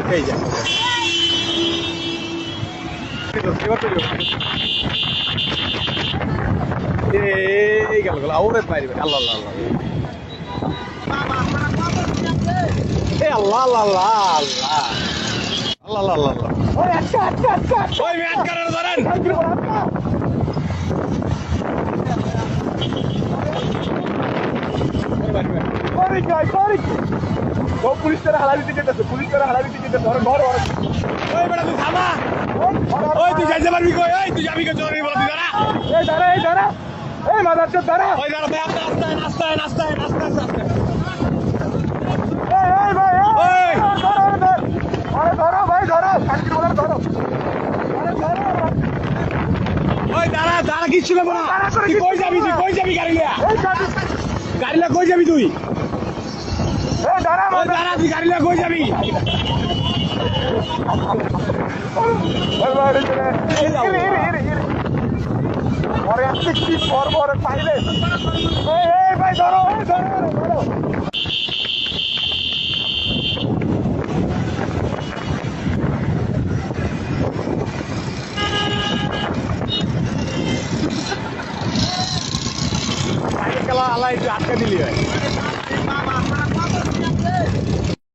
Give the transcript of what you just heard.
এই যে এই গেল গেল ওরে পাইবে আল্লাহ আল্লাহ আল্লাহ এই আল্লাহ আল্লাহ আল্লাহ আল্লাহ আল্লাহ আল্লাহ আল্লাহ ওই আচ্ছা আচ্ছা আচ্ছা ওই ম্যাচ করার ধরেন সরি গাই সরি ও পুলিশ তারা হালা দিতে যেতেছে পুলিশ তারা হালা দিতে যেতেছে ধর ধর ওই বেটা তুই থামা ওই তুই যাইতে পারবি কই ওই তুই যাবি কে জরুরি বল তুই দাঁড়া এই দাঁড়া এই মাদারচোদ দাঁড়া ওই দাঁড়া ভাই আস্তে আস্তে আস্তে আস্তে আস্তে এই ভাই এই ধরো ধরো ভাই ধরো শান্তি বলার ধরো ওই দাঁড়া দাঁড়া কিচ্ছু না তুই কই যাবি গাড়ি লিয়া কই যাবি তুই এই দাঁড়া দাঁড়া তুই গাড়ি লিয়া কই যাবি ওরে আজকে কি করবো ওরে পাইলে এই ভাই ধরো ধরো আল্লাহ একটু আটকা দিলি